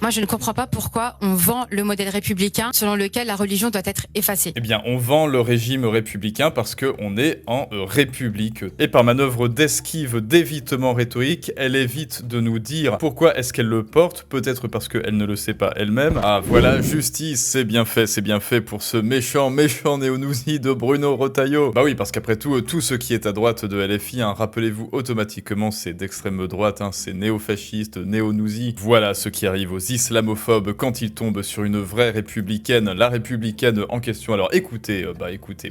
Moi, je ne comprends pas pourquoi on vend le modèle républicain selon lequel la religion doit être effacée. Eh bien, on vend le régime républicain parce qu'on est en république. Et par manœuvre d'esquive, d'évitement rhétorique, elle évite de nous dire pourquoi est-ce qu'elle le porte, peut-être parce qu'elle ne le sait pas elle-même. Ah voilà, justice, c'est bien fait pour ce méchant néonousi de Bruno Retailleau. Bah oui, parce qu'après tout ce qui est à droite de LFI, rappelez-vous automatiquement, c'est d'extrême droite, c'est néo-fasciste, néo-nousi. Voilà ce qui arrive aux islamophobes quand ils tombent sur une vraie républicaine, la républicaine en question. Alors écoutez,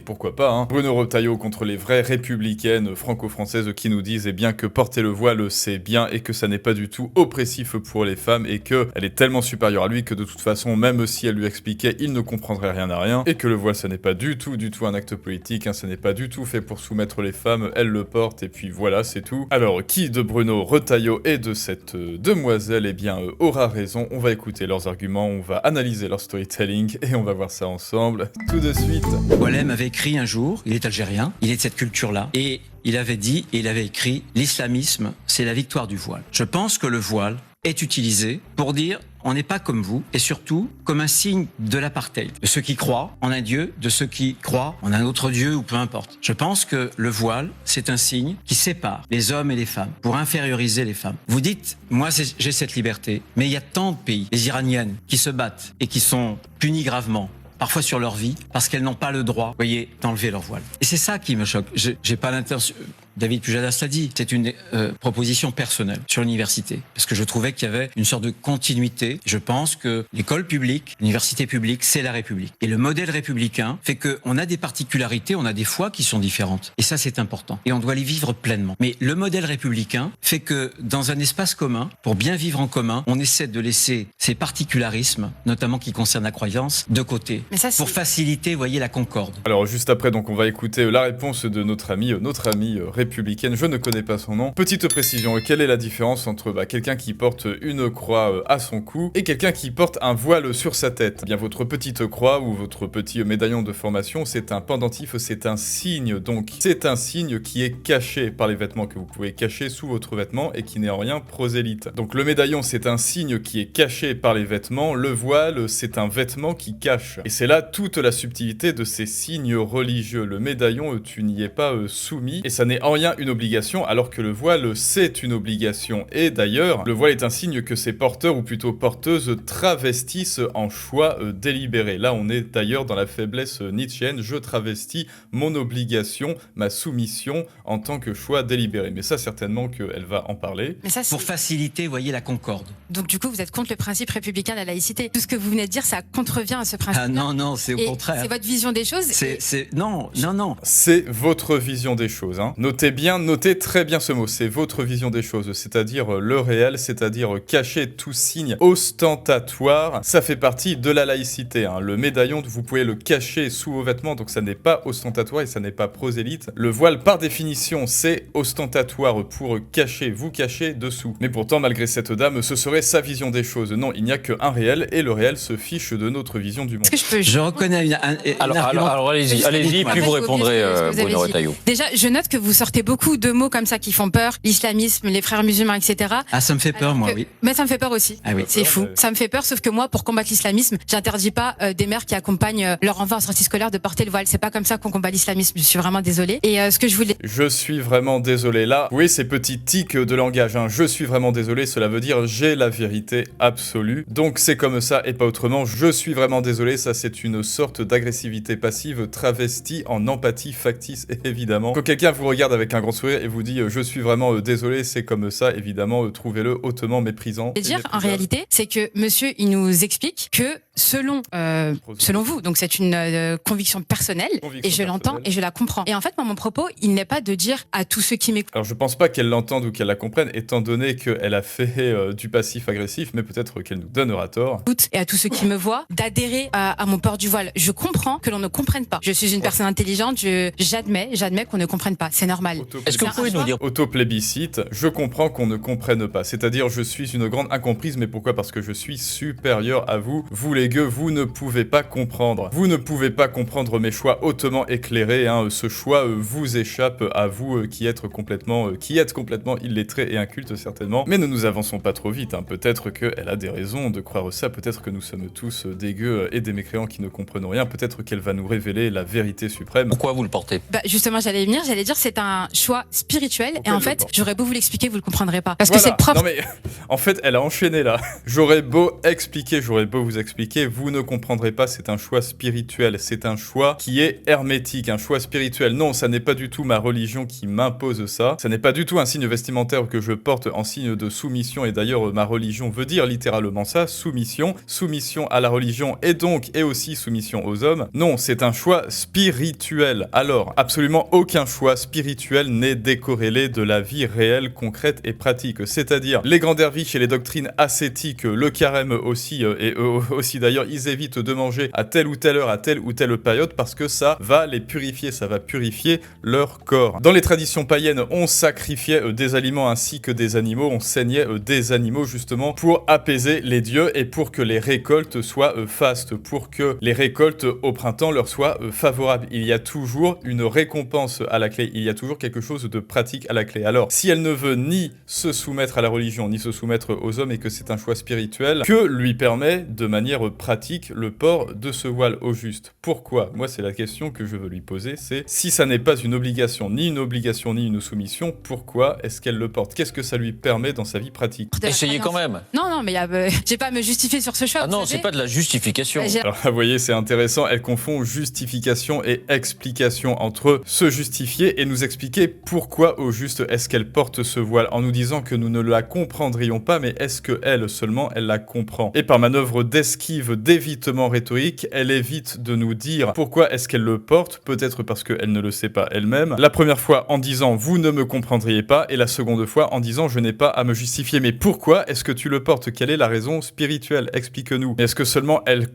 pourquoi pas, Bruno Retailleau contre les vraies républicaines franco-françaises qui nous disent bien que porter le voile c'est bien et que ça n'est pas du tout oppressif pour les femmes et que elle est tellement supérieure à lui que de toute façon, même si elle lui expliquait, il ne comprendrait rien à rien et que le voile ça n'est pas du tout un acte politique, ça n'est pas du tout fait pour soumettre les femmes, elle le porte et puis voilà, c'est tout. Alors qui de Bruno Retailleau et de cette demoiselle aura raison? On va écouter leurs arguments, on va analyser leur storytelling et on va voir ça ensemble tout de suite. Oualem avait écrit un jour, il est algérien, il est de cette culture-là, et il avait dit, et il avait écrit, l'islamisme, c'est la victoire du voile. Je pense que le voile est utilisé pour dire on n'est pas comme vous, et surtout comme un signe de l'apartheid, de ceux qui croient en un Dieu, de ceux qui croient en un autre Dieu, ou peu importe. Je pense que le voile, c'est un signe qui sépare les hommes et les femmes, pour inférioriser les femmes. Vous dites, moi j'ai cette liberté, mais il y a tant de pays, les Iraniennes, qui se battent et qui sont punies gravement, parfois sur leur vie, parce qu'elles n'ont pas le droit, vous voyez, d'enlever leur voile. Et c'est ça qui me choque. J'ai pas l'intention... David Pujadas l'a dit, c'est une proposition personnelle sur l'université, parce que je trouvais qu'il y avait une sorte de continuité. Je pense que l'école publique, l'université publique, c'est la République. Et le modèle républicain fait qu'on a des particularités, on a des foi qui sont différentes. Et ça, c'est important. Et on doit les vivre pleinement. Mais le modèle républicain fait que dans un espace commun, pour bien vivre en commun, on essaie de laisser ces particularismes, notamment qui concernent la croyance, de côté, pour faciliter, vous voyez, la concorde. Alors juste après, donc on va écouter la réponse de notre amie républicaine, je ne connais pas son nom. Petite précision, quelle est la différence entre quelqu'un qui porte une croix à son cou et quelqu'un qui porte un voile sur sa tête? Eh bien votre petite croix ou votre petit médaillon de formation, c'est un pendentif, c'est un signe, donc c'est un signe qui est caché par les vêtements que vous pouvez cacher sous votre vêtement et qui n'est en rien prosélyte. Donc le médaillon, c'est un signe qui est caché par les vêtements, le voile, c'est un vêtement qui cache. Et c'est là toute la subtilité de ces signes religieux. Le médaillon, tu n'y es pas soumis et ça n'est en rien une obligation, alors que le voile, c'est une obligation. Et d'ailleurs, le voile est un signe que ces porteurs, ou plutôt porteuses, travestissent en choix délibéré. Là, on est d'ailleurs dans la faiblesse nietzschéenne. Je travestis mon obligation, ma soumission, en tant que choix délibéré. Mais ça, certainement qu'elle va en parler. Mais ça, pour faciliter, vous voyez, la concorde. Donc du coup, vous êtes contre le principe républicain de la laïcité. Tout ce que vous venez de dire, ça contrevient à ce principe. Ah non, c'est au contraire. C'est votre vision des choses. Non. C'est votre vision des choses. Notez très bien ce mot, c'est votre vision des choses, c'est-à-dire le réel, c'est-à-dire cacher tout signe ostentatoire, ça fait partie de la laïcité. Le médaillon, vous pouvez le cacher sous vos vêtements, donc ça n'est pas ostentatoire et ça n'est pas prosélyte. Le voile, par définition, c'est ostentatoire pour cacher, vous cacher dessous. Mais pourtant, malgré cette dame, ce serait sa vision des choses. Non, il n'y a qu'un réel, et le réel se fiche de notre vision du monde. Je reconnais Alors allez-y, puis vous répondrez, Bruno Retailleau. Déjà, je note que vous sortez beaucoup de mots comme ça qui font peur, l'islamisme, les frères musulmans, etc. Ah, ça me fait peur, moi, oui. Mais ça me fait peur aussi. Ah oui. C'est fou. Ça me fait peur, sauf que moi, pour combattre l'islamisme, j'interdis pas des mères qui accompagnent leur enfant en sortie scolaire de porter le voile. C'est pas comme ça qu'on combat l'islamisme. Je suis vraiment désolée. Et ce que je voulais... Je suis vraiment désolé. Là, oui, ces petits tics de langage. Je suis vraiment désolé. Cela veut dire j'ai la vérité absolue. Donc c'est comme ça et pas autrement. Je suis vraiment désolé. Ça, c'est une sorte d'agressivité passive travestie en empathie factice, évidemment. Quand quelqu'un vous regarde avec un grand sourire et vous dit je suis vraiment désolé, c'est comme ça, évidemment, trouvez-le hautement méprisant. Dire en réalité, c'est que monsieur, il nous explique que selon vous, donc c'est une conviction personnelle, et je l'entends et je la comprends. Et en fait, moi, mon propos, il n'est pas de dire à tous ceux qui m'écoutent. Alors je pense pas qu'elle l'entende ou qu'elle la comprenne, étant donné qu'elle a fait du passif agressif, mais peut-être qu'elle nous donnera tort. Et à tous ceux qui me voient, d'adhérer à mon port du voile. Je comprends que l'on ne comprenne pas. Je suis une personne intelligente, j'admets qu'on ne comprenne pas. C'est normal. Est-ce que vous pouvez nous dire... Autoplébiscite, je comprends qu'on ne comprenne pas. C'est-à-dire, je suis une grande incomprise, mais pourquoi? Parce que je suis supérieur à vous. Vous les les gueux, vous ne pouvez pas comprendre. Vous ne pouvez pas comprendre mes choix hautement éclairés, hein. Ce choix vous échappe à vous qui êtes complètement illettrés et incultes certainement. Mais ne nous avançons pas trop vite, hein. Peut-être qu'elle a des raisons de croire ça, peut-être que nous sommes tous des gueux et des mécréants qui ne comprennent rien, peut-être qu'elle va nous révéler la vérité suprême. Pourquoi vous le portez? Bah justement, j'allais dire c'est un choix spirituel. Pourquoi et en elle le fait, porte j'aurais beau vous l'expliquer, vous le comprendrez pas. Parce Voilà. que c'est propre. Non mais, en fait, elle a enchaîné là. J'aurais beau vous expliquer, vous ne comprendrez pas, c'est un choix spirituel, c'est un choix qui est hermétique, un choix spirituel. Non, ça n'est pas du tout ma religion qui m'impose ça, ça n'est pas du tout un signe vestimentaire que je porte en signe de soumission, et d'ailleurs ma religion veut dire littéralement ça, soumission à la religion et aussi soumission aux hommes. Non, c'est un choix spirituel. Alors, absolument aucun choix spirituel n'est décorrélé de la vie réelle, concrète et pratique. C'est-à-dire, les grands derviches et les doctrines ascétiques, le carême aussi, et eux aussi d'ailleurs, ils évitent de manger à telle ou telle heure, à telle ou telle période, parce que ça va les purifier, ça va purifier leur corps. Dans les traditions païennes, on sacrifiait des aliments ainsi que des animaux, on saignait des animaux justement pour apaiser les dieux et pour que les récoltes soient fastes, pour que les récoltes au printemps leur soient favorables. Il y a toujours une récompense à la clé, il y a toujours quelque chose de pratique à la clé. Alors, si elle ne veut ni se soumettre à la religion, ni se soumettre aux hommes, et que c'est un choix spirituel, que lui permet de manière pratique le port de ce voile au juste? Pourquoi? Moi, c'est la question que je veux lui poser, c'est si ça n'est pas une obligation ni une soumission, pourquoi est-ce qu'elle le porte? Qu'est-ce que ça lui permet dans sa vie pratique? Essayez quand même. Non, mais j'ai pas à me justifier sur ce choix. Ah non, c'est pas de la justification. Alors, vous voyez, c'est intéressant, elle confond justification et explication, entre se justifier et nous expliquer pourquoi au juste est-ce qu'elle porte ce voile, en nous disant que nous ne la comprendrions pas, mais est-ce que elle seulement, elle la comprend? Et par manœuvre d'esquive, d'évitement rhétorique, elle évite de nous dire pourquoi est-ce qu'elle le porte, peut-être parce qu'elle ne le sait pas elle-même. La première fois en disant vous ne me comprendriez pas, et la seconde fois en disant je n'ai pas à me justifier. Mais pourquoi est-ce que tu le portes? Quelle est la raison spirituelle? Explique-nous. Est-ce que seulement elle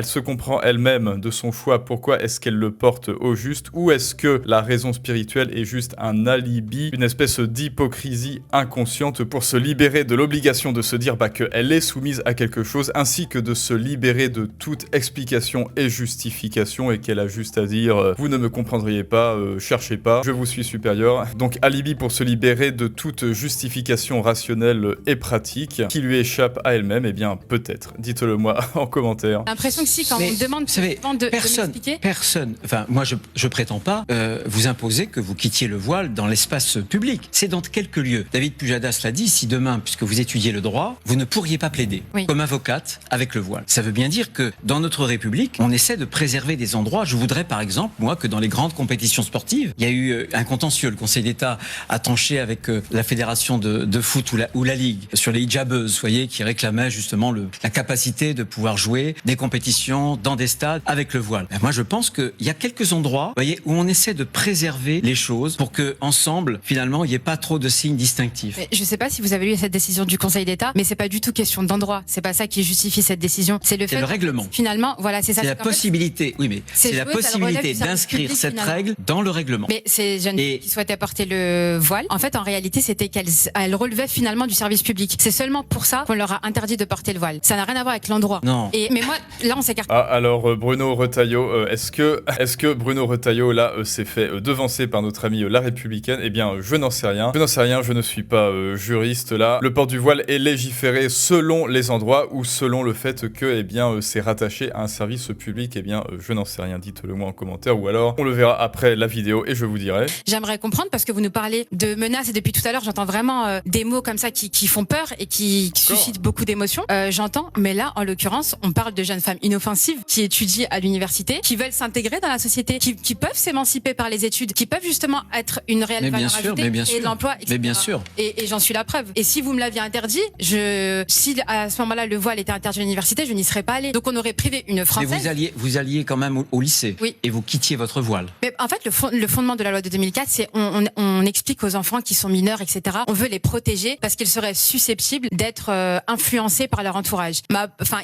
se comprend elle-même de son choix? Pourquoi est-ce qu'elle le porte au juste? Ou est-ce que la raison spirituelle est juste un alibi, une espèce d'hypocrisie inconsciente pour se libérer de l'obligation de se dire qu'elle est soumise à quelque chose, ainsi que de se libérer de toute explication et justification, et qu'elle a juste à dire vous ne me comprendriez pas, cherchez pas, je vous suis supérieur. Donc alibi pour se libérer de toute justification rationnelle et pratique qui lui échappe à elle-même. Eh bien peut-être, dites-le moi en commentaire. J'ai l'impression que si, quand on me demande de m'expliquer... Personne, enfin moi je prétends pas vous imposer que vous quittiez le voile dans l'espace public. C'est dans quelques lieux. David Pujadas l'a dit, si demain, puisque vous étudiez le droit, vous ne pourriez pas plaider comme avocate avec le voile. Ça veut bien dire que dans notre République, on essaie de préserver des endroits. Je voudrais par exemple, moi, que dans les grandes compétitions sportives, il y a eu un contentieux. Le Conseil d'État a tranché avec la fédération de foot ou la Ligue sur les hijabeuses, voyez, qui réclamaient justement la capacité de pouvoir jouer des compétitions dans des stades avec le voile. Ben, moi, je pense qu'il y a quelques endroits, voyez, où on essaie de préserver les choses pour que ensemble, finalement, il n'y ait pas trop de signes distinctifs. Mais je ne sais pas si vous avez lu cette décision du Conseil d'État, mais c'est pas du tout question d'endroit. C'est pas ça qui justifie cette décision. C'est le fait. C'est le règlement. Finalement, voilà, c'est ça. C'est la possibilité. Oui, mais c'est la possibilité d'inscrire cette règle dans le règlement. Mais ces jeunes filles qui souhaitaient porter le voile, en fait, en réalité, c'était qu'elles relevaient finalement du service public. C'est seulement pour ça qu'on leur a interdit de porter le voile. Ça n'a rien à voir avec l'endroit. Non. Mais moi, là, on s'écarte. Ah, alors Bruno Retailleau, est-ce que Bruno Retailleau là s'est fait devancer par notre ami La Républicaine? Eh bien, je n'en sais rien. Je ne suis pas juriste là. Le port du voile est légiféré selon les endroits ou selon le fait que c'est rattaché à un service public. Eh bien, je n'en sais rien. Dites-le moi en commentaire, ou alors on le verra après la vidéo et je vous dirai. J'aimerais comprendre, parce que vous nous parlez de menaces et depuis tout à l'heure, j'entends vraiment des mots comme ça qui font peur et qui suscitent beaucoup d'émotions. J'entends, mais là, en l'occurrence, on parle de jeunes femmes inoffensives qui étudient à l'université, qui veulent s'intégrer dans la société, qui peuvent s'émanciper par les études, qui peuvent justement être une réelle valeur ajoutée et de l'emploi, etc. Mais bien sûr. Et j'en suis la preuve. Et si vous me l'aviez interdit, si à ce moment-là le voile était interdit à l'université, je n'y serais pas allée. Donc on aurait privé une Française. Mais vous alliez quand même au lycée. Oui. Et vous quittiez votre voile. Mais en fait, le fondement de la loi de 2004, c'est on explique aux enfants qui sont mineurs, etc. On veut les protéger parce qu'ils seraient susceptibles d'être influencés par leur entourage.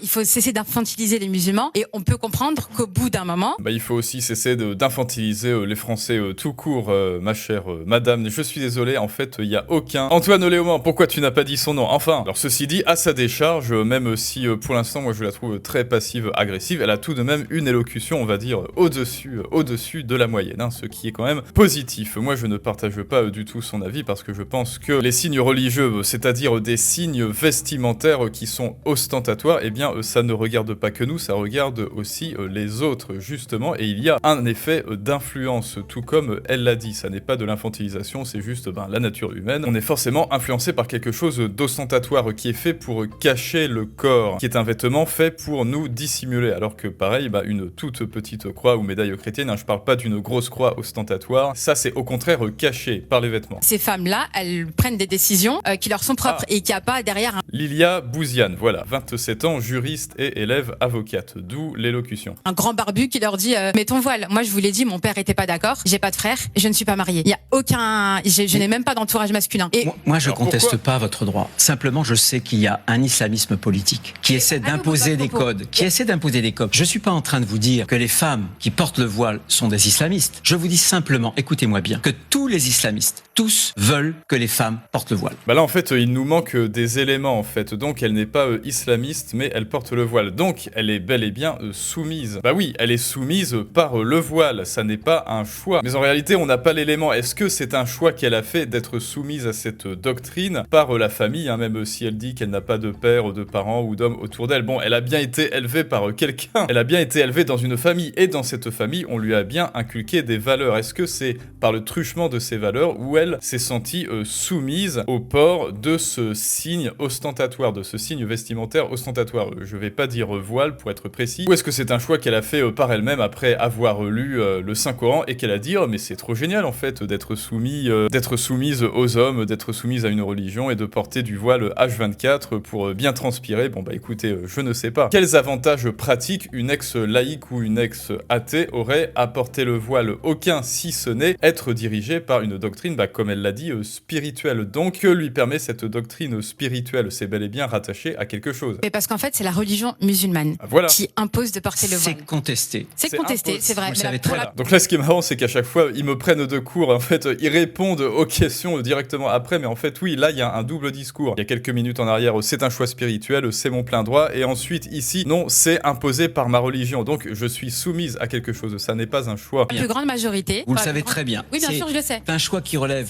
Il faut cesser d'infantiliser les musulmans, et on peut comprendre qu'au bout d'un moment... il faut aussi cesser d'infantiliser les Français tout court, ma chère madame. Je suis désolé, en fait, il n'y a aucun... Antoine Léaumont, pourquoi tu n'as pas dit son nom? Enfin, alors ceci dit, à sa décharge, même si pour l'instant, moi je la trouve très passive-agressive. Elle a tout de même une élocution, on va dire, au-dessus de la moyenne, ce qui est quand même positif. Moi, je ne partage pas du tout son avis parce que je pense que les signes religieux, c'est-à-dire des signes vestimentaires qui sont ostentatoires, eh bien, ça ne regarde pas que nous, ça regarde aussi les autres, justement, et il y a un effet d'influence, tout comme elle l'a dit. Ça n'est pas de l'infantilisation, c'est juste la nature humaine. On est forcément influencé par quelque chose d'ostentatoire qui est fait pour cacher le corps, qui est un vêtement fait pour nous dissimuler, alors que pareil, une toute petite croix ou médaille chrétienne, je parle pas d'une grosse croix ostentatoire, ça c'est au contraire caché par les vêtements. Ces femmes-là, elles prennent des décisions qui leur sont propres et qu'il n'y a pas derrière un... Lilia Bouziane, voilà, 27 ans, juriste et élève avocate, d'où l'élocution. Un grand barbu qui leur dit mets ton voile. Moi je vous l'ai dit, mon père était pas d'accord, j'ai pas de frère, je ne suis pas mariée. Il y a aucun... Je n'ai même pas d'entourage masculin. Et... Moi je conteste pas votre droit. Simplement je sais qu'il y a un islamisme politique qui essaie d'imposer des codes. Je suis pas en train de vous dire que les femmes qui portent le voile sont des islamistes. Je vous dis simplement, écoutez-moi bien, que tous les islamistes, tous veulent que les femmes portent le voile. Là en fait il nous manque des éléments en fait. Donc elle n'est pas islamiste mais elle porte le voile. Donc elle est bel et bien soumise. Oui, elle est soumise par le voile. Ça n'est pas un choix. Mais en réalité on n'a pas l'élément. Est-ce que c'est un choix qu'elle a fait d'être soumise à cette doctrine par la famille, même si elle dit qu'elle n'a pas de père, de parents ou d'hommes autour d'elle. Bon, elle a bien été élevée par quelqu'un. Elle a bien été élevée dans une famille et dans cette famille on lui a bien inculqué des valeurs. Est-ce que c'est par le truchement de ces valeurs où elle s'est sentie soumise au port de ce signe ostentatoire, de ce signe vestimentaire ostentatoire? Je vais pas dire voile pour être précis. Ou est-ce que c'est un choix qu'elle a fait par elle-même après avoir lu le Saint-Coran et qu'elle a dit mais c'est trop génial en fait d'être soumise aux hommes, d'être soumise à une religion et de porter du voile H24 pour bien transpirer. Écoutez, je ne sais pas. Quels avantages pratiques une ex-laïque ou une ex-athée aurait à porter le voile? Aucun, si ce n'est être dirigée par une doctrine, comme elle l'a dit, spirituelle. Donc, que lui permet cette doctrine spirituelle? C'est bel et bien rattaché à quelque chose. Mais parce qu'en fait, c'est la religion musulmane qui impose de porter le voile. C'est contesté. C'est contesté, c'est vrai. Vous le savez très bien. Donc là, ce qui est marrant, c'est qu'à chaque fois, ils me prennent de court. En fait, ils répondent aux questions directement après. Mais en fait, oui, là, il y a un double discours. Il y a quelques minutes en arrière, c'est un choix spirituel, c'est mon plein droit. Et ensuite, ici, non, c'est imposé par ma religion. Donc, je suis soumise à quelque chose. Ça n'est pas un choix. La plus grande majorité. Vous le savez très bien. Oui, bien sûr, je le sais. C'est un choix qui relève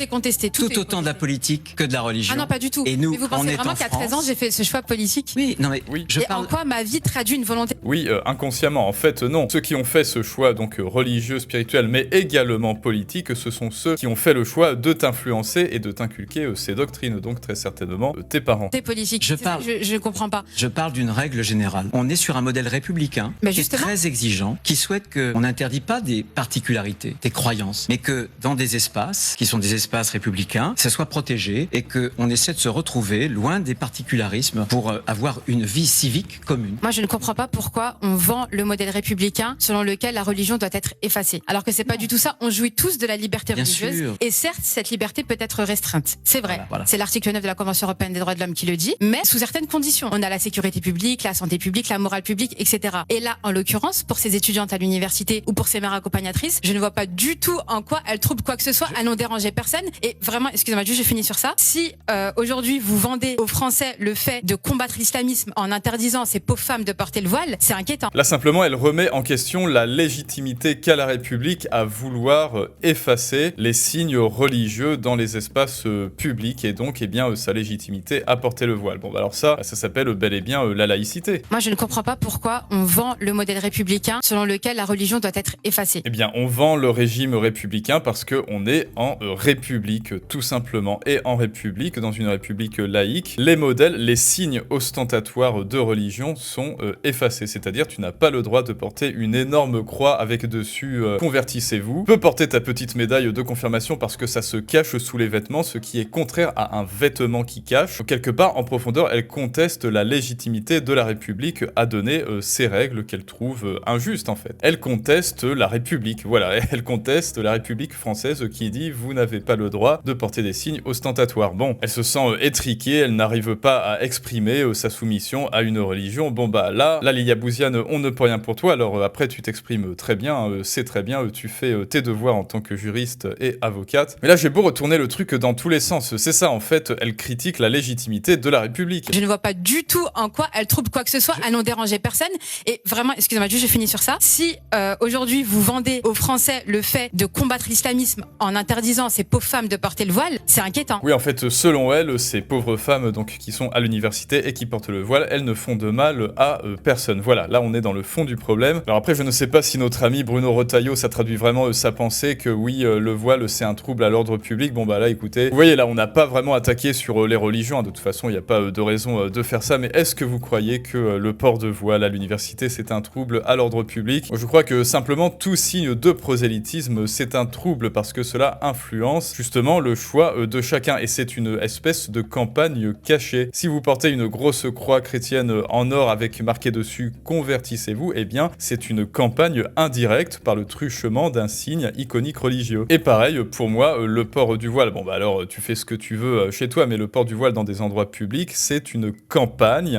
tout autant de la politique que de la religion. Ah non, pas du tout. Et nous, mais vous pensez vraiment qu'à 13 ans, j'ai fait ce choix politique? Oui, non mais je parle... en quoi ma vie traduit une volonté? Oui, inconsciemment. En fait, non. Ceux qui ont fait ce choix, donc religieux, spirituel, mais également politique, ce sont ceux qui ont fait le choix de t'influencer et de t'inculquer ces doctrines. Donc, très certainement, tes parents. T'es politique. Je comprends pas. Je parle d'une règle générale. On est sur un modèle républicain qui est très exigeant, qui souhaite qu'on n'interdit pas des particularités, des croyances, mais que dans des espaces qui sont des espaces républicains, ça soit protégé et qu'on essaie de se retrouver loin des particularismes pour avoir une vie civique commune. Moi, je ne comprends pas pourquoi on vend le modèle républicain selon lequel la religion doit être effacée. Alors que c'est pas du tout ça. On jouit tous de la liberté religieuse. Et certes, cette liberté peut être restreinte. C'est vrai. Voilà. C'est l'article 9 de la Convention européenne des droits de l'homme qui le dit, mais sous certaines conditions. On a la sécurité publique, la santé publique, la morale publique, etc. Et là, en l'occurrence, pour ces étudiantes à l'université ou pour ces mères accompagnatrices, je ne vois pas du tout en quoi elles troublent quoi que ce soit. Elles n'ont dérangé personne. Et vraiment, excusez-moi, juste je finis sur ça. Si aujourd'hui vous vendez aux Français le fait de combattre l'islamisme en interdisant ces pauvres femmes de porter le voile, c'est inquiétant. Là simplement, elle remet en question la légitimité qu'a la République à vouloir effacer les signes religieux dans les espaces publics et donc sa légitimité à porter le voile. Alors ça s'appelle bel et bien la laïcité. Moi je ne comprends pas pourquoi on vend le modèle républicain selon lequel la religion doit être effacée. On vend le régime républicain parce qu'on est en République tout simplement. Et en République, dans une République laïque, les modèles, les signes ostentatoires de religion sont effacés. C'est-à-dire tu n'as pas le droit de porter une énorme croix avec dessus convertissez-vous. Tu peux porter ta petite médaille de confirmation parce que ça se cache sous les vêtements, ce qui est contraire à un vêtement qui cache. Donc, quelque part, en profondeur, elle conteste la légitimité de la République à donner ces règles qu'elle trouve injustes en fait. Elle conteste la République, voilà, elle conteste la République française qui dit vous n'avez pas le droit de porter des signes ostentatoires. Bon, elle se sent étriquée, elle n'arrive pas à exprimer sa soumission à une religion. Bon là, Lilia Bouziane, on ne peut rien pour toi, alors après tu t'exprimes très bien, c'est très bien, tu fais tes devoirs en tant que juriste et avocate. Mais là j'ai beau retourner le truc dans tous les sens, c'est ça en fait, elle critique la légitimité de la République. Je ne vois pas du tout en quoi elle trouble quoi quoi que ce soit, à n'en déranger personne. Et vraiment, excusez-moi, juste je finis sur ça. Si aujourd'hui vous vendez aux Français le fait de combattre l'islamisme en interdisant à ces pauvres femmes de porter le voile, c'est inquiétant. Oui, en fait, selon elle, ces pauvres femmes donc qui sont à l'université et qui portent le voile, elles ne font de mal à personne. Voilà, là on est dans le fond du problème. Alors après, je ne sais pas si notre ami Bruno Retailleau, ça traduit vraiment sa pensée que oui, le voile c'est un trouble à l'ordre public. Bon bah là, écoutez, vous voyez là, on n'a pas vraiment attaqué sur les religions. Hein. De toute façon, il n'y a pas de raison de faire ça. Mais est-ce que vous croyez que le port de voile à l'université c'est un trouble à l'ordre public? Je crois que simplement tout signe de prosélytisme c'est un trouble parce que cela influence justement le choix de chacun et c'est une espèce de campagne cachée. Si vous portez une grosse croix chrétienne en or avec marqué dessus « Convertissez-vous », eh bien c'est une campagne indirecte par le truchement d'un signe iconique religieux. Et pareil pour moi, le port du voile, bon bah alors tu fais ce que tu veux chez toi, mais le port du voile dans des endroits publics, c'est une campagne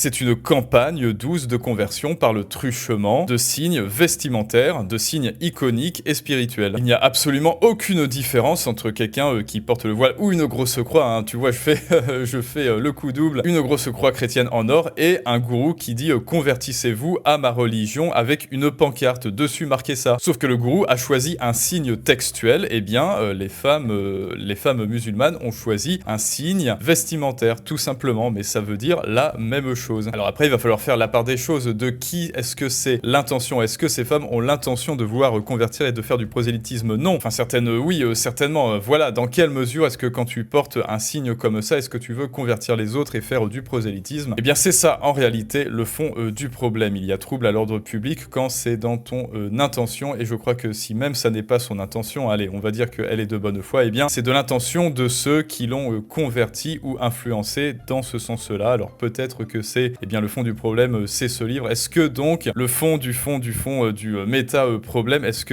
douce de conversion par le truchement de signes vestimentaires, de signes iconiques et spirituels. Il n'y a absolument aucune différence entre quelqu'un qui porte le voile ou une grosse croix, hein. Tu vois, je fais le coup double, une grosse croix chrétienne en or et un gourou qui dit convertissez-vous à ma religion avec une pancarte dessus marqué ça. Sauf que le gourou a choisi un signe textuel, et bien les femmes musulmanes ont choisi un signe vestimentaire tout simplement, mais ça veut dire la même chose. Alors après il va falloir faire la part des choses de qui est-ce que c'est l'intention, est-ce que ces femmes ont l'intention de vouloir convertir et de faire du prosélytisme? Non, enfin certaines oui, certainement, voilà, dans quelle mesure est-ce que quand tu portes un signe comme ça, est-ce que tu veux convertir les autres et faire du prosélytisme? Eh bien c'est ça en réalité le fond du problème. Il y a trouble à l'ordre public quand c'est dans ton intention, et je crois que si même ça n'est pas son intention, allez, on va dire qu'elle est de bonne foi, eh bien c'est de l'intention de ceux qui l'ont converti ou influencé dans ce sens-là. Alors peut-être que c'est, eh bien le fond du problème, c'est ce livre. Est-ce que donc le fond du méta-problème, est-ce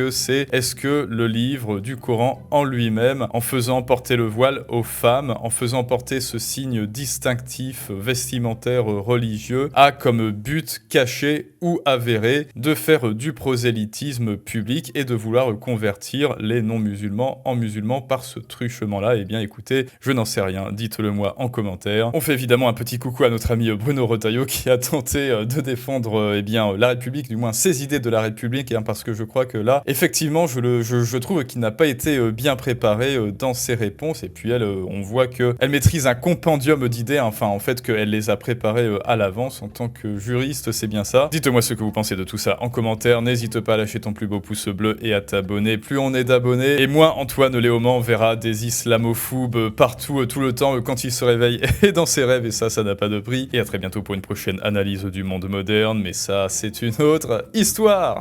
que le livre du Coran en lui-même, en faisant porter le voile aux femmes, en faisant porter ce signe distinctif vestimentaire religieux, a comme but caché ou avéré de faire du prosélytisme public et de vouloir convertir les non-musulmans en musulmans par ce truchement-là? Eh bien écoutez, je n'en sais rien, dites-le moi en commentaire. On fait évidemment un petit coucou à notre ami Bruno Retailleau qui a tenté de défendre eh bien la République, du moins ses idées de la République, hein, parce que je crois que là, effectivement, je trouve qu'il n'a pas été bien préparé dans ses réponses, et puis elle, on voit qu'elle maîtrise un compendium d'idées, enfin en fait qu'elle les a préparées à l'avance en tant que juriste, c'est bien ça. Dites-moi ce que vous pensez de tout ça en commentaire, n'hésite pas à lâcher ton plus beau pouce bleu et à t'abonner, plus on est d'abonnés, et moins Antoine Léaumont verra des islamophobes partout, tout le temps, quand il se réveille et dans ses rêves, et ça n'a pas de prix. Et à très bientôt pour une prochaine analyse du monde moderne, mais ça c'est une autre histoire.